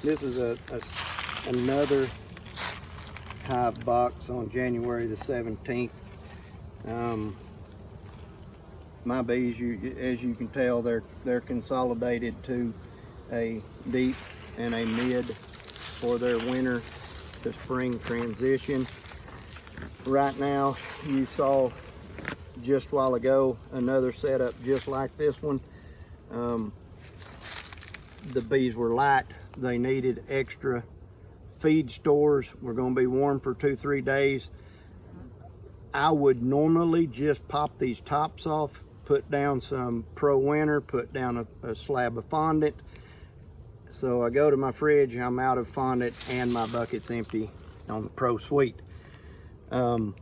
This is another hive box on January the 17th. My bees, as you can tell, they're consolidated to a deep and a mid for their winter to spring transition. Right now, you saw just a while ago another setup just like this one. The bees were light. They needed extra feed stores. We're going to be warm for 2-3 days. I would normally just pop these tops off, put down some Pro Winter, put down a slab of fondant. So I go to my fridge, I'm out of fondant and my bucket's empty on the Pro Sweet. I've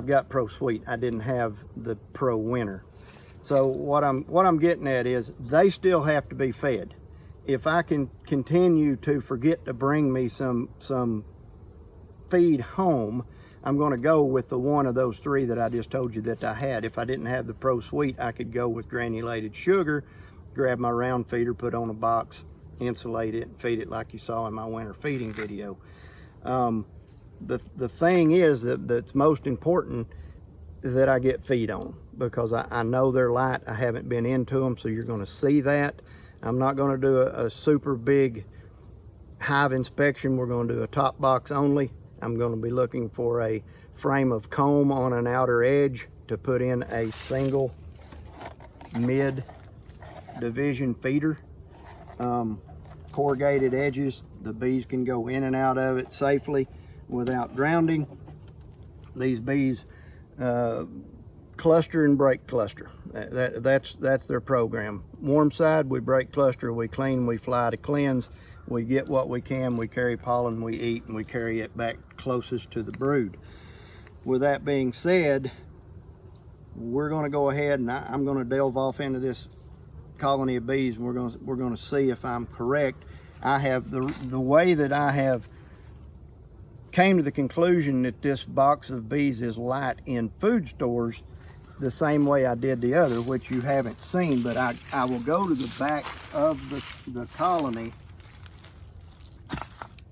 got Pro Sweet. I didn't have the Pro Winter. So what I'm getting at is they still have to be fed. If I can continue to forget to bring me some feed home, I'm going to go with the one of those three that I just told you that I had. If I didn't have the Pro Sweet, I could go with granulated sugar, grab my round feeder, put on a box, insulate it, and feed it like you saw in my winter feeding video. The thing is that's most important that I get feed on, because I know they're light. I haven't been into them, so you're going to see that. I'm not going to do a super big hive inspection. We're going to do a top box only. I'm going to be looking for a frame of comb on an outer edge to put in a single mid division feeder. Corrugated edges, the bees can go in and out of it safely without drowning. These bees cluster and break cluster. That's their program. Warm side, we break cluster, we clean, we fly to cleanse, we get what we can, we carry pollen, we eat, and we carry it back closest to the brood. With that being said, we're going to go ahead and I'm going to delve off into this colony of bees, and we're going to see if I'm correct. I have the way that I have came to the conclusion that this box of bees is light in food stores, the same way I did the other, which you haven't seen, but I will go to the back of the colony,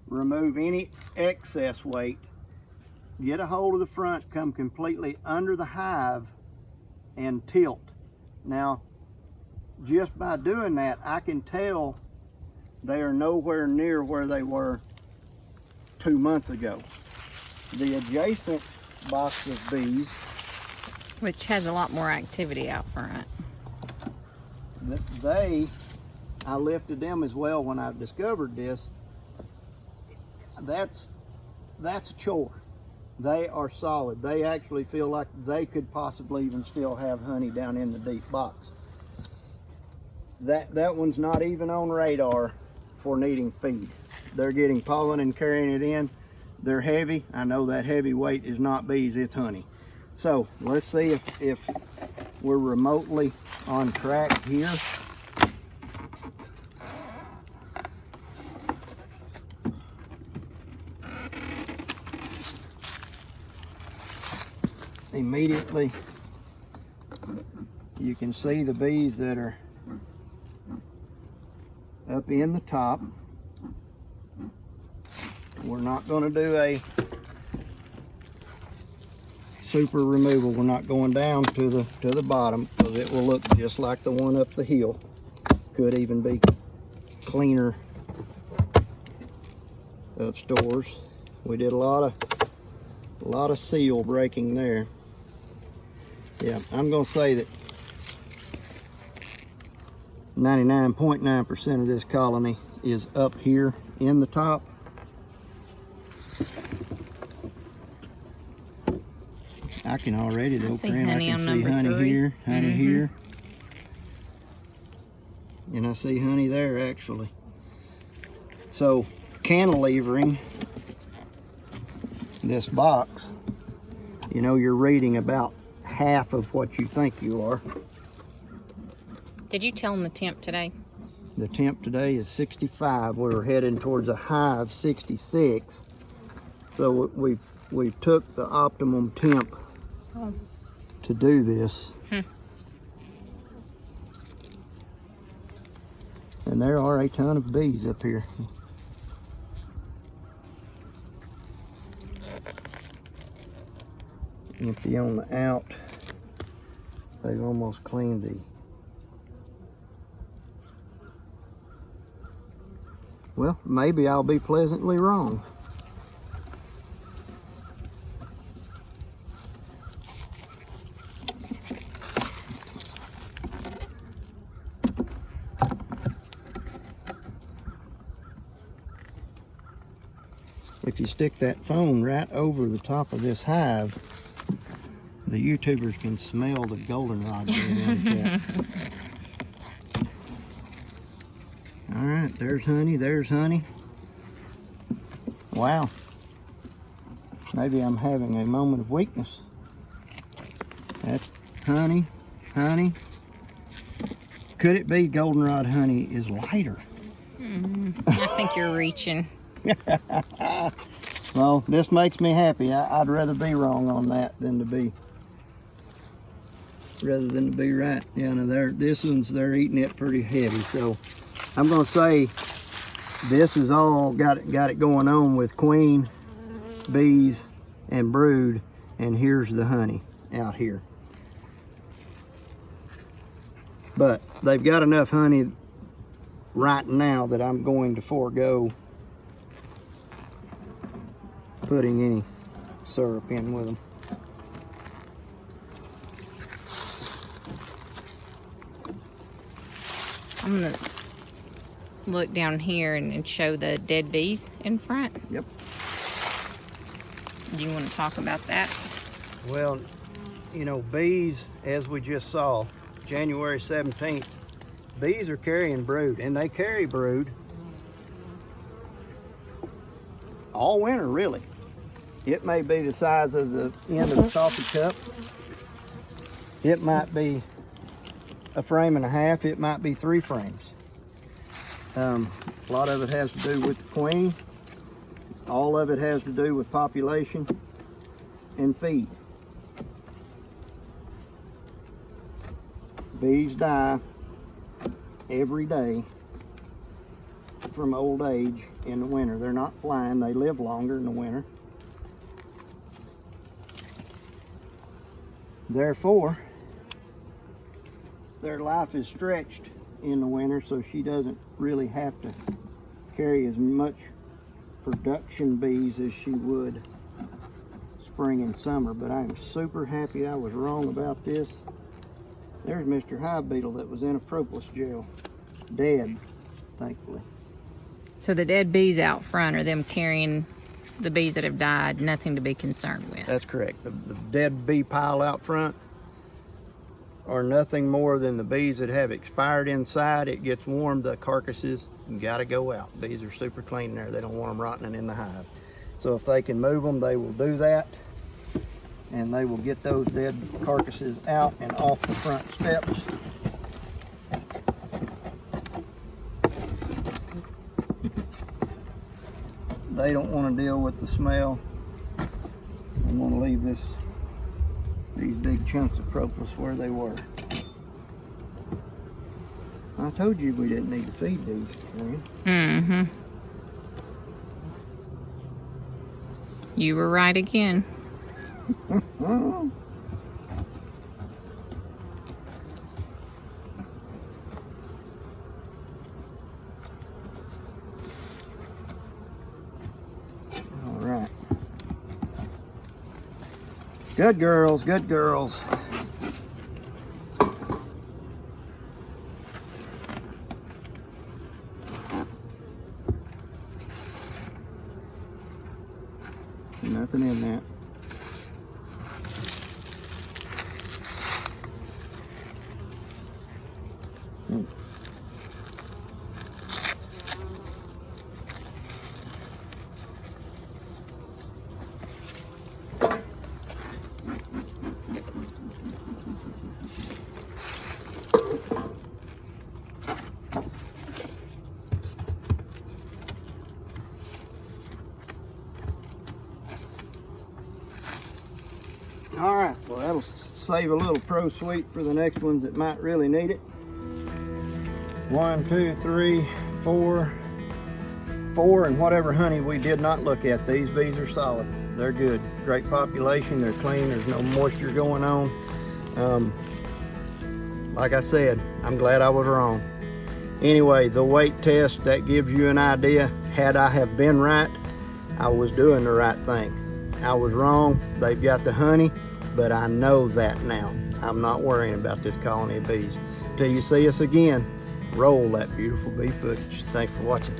remove any excess weight, get a hold of the front, come completely under the hive, and tilt. Now, just by doing that, I can tell they are nowhere near where they were 2 months ago. The adjacent box of bees, which has a lot more activity out front, I lifted them as well when I discovered this. That's a chore. They are solid. They actually feel like they could possibly even still have honey down in the deep box. That one's not even on radar for needing feed. They're getting pollen and carrying it in. They're heavy. I know that heavy weight is not bees, it's honey. So let's see if we're remotely on track here. Immediately, you can see the bees that are up in the top. We're not going to do a super removal. We're not going down to the bottom, because it will look just like the one up the hill. Could even be cleaner of stores. We did a lot of seal breaking there. Yeah, I'm going to say that 99.9% of this colony is up here in the top. I can already, though, Fran, I can see honey here, honey here. And I see honey there, actually. So, cantilevering this box, you know, you're reading about half of what you think you are. Did you tell them the temp today? The temp today is 65. We're heading towards a high of 66. So we've took the optimum temp to do this. And there are a ton of bees up here. Empty on the out. They've almost cleaned the... Well, maybe I'll be pleasantly wrong. If you stick that phone right over the top of this hive, the YouTubers can smell the goldenrod being unkept. All right, there's honey, there's honey. Wow. Maybe I'm having a moment of weakness. That's honey, honey. Could it be goldenrod honey is lighter? I think you're reaching. Well, this makes me happy. I'd rather be wrong on that than to be, rather than to be right. Yeah, no, they're eating it pretty heavy. So I'm gonna say this is all got it going on with queen, bees, and brood, and here's the honey out here. But they've got enough honey right now that I'm going to forego putting any syrup in with them. I'm gonna look down here and show the dead bees in front. Yep. Do you want to talk about that? Well, you know, bees, as we just saw, January 17th, bees are carrying brood, and they carry brood all winter, really. It may be the size of the end of a coffee cup. It might be a frame and a half. It might be 3 frames. A lot of it has to do with the queen. All of it has to do with population and feed. Bees die every day from old age in the winter. They're not flying. They live longer in the winter. Therefore, their life is stretched in the winter, so she doesn't really have to carry as much production bees as she would spring and summer. But I'm super happy I was wrong about this. There's Mr. Hive Beetle that was in a propolis jail, dead, thankfully. So the dead bees out front are them carrying the bees that have died, nothing to be concerned with. That's correct. The dead bee pile out front are nothing more than the bees that have expired inside. It gets warm, the carcasses got to go out. Bees are super clean there. They don't want them rotting in the hive. So if they can move them, they will do that. And they will get those dead carcasses out and off the front steps. They don't want to deal with the smell. They want to leave these big chunks of propolis where they were. I told you we didn't need to feed these. Mm-hmm. You were right again. All right. Good girls, good girls. Nothing in that. All right, well, that'll save a little pro sweet for the next ones that might really need it. 1, 2, 3, 4, and whatever honey we did not look at. These bees are solid. They're good. Great population. They're clean. There's no moisture going on. Like I said, I'm glad I was wrong. Anyway, the weight test, that gives you an idea. Had I have been right, I was doing the right thing. I was wrong. They've got the honey, but I know that now. I'm not worrying about this colony of bees. Till you see us again, roll that beautiful bee footage. Thanks for watching.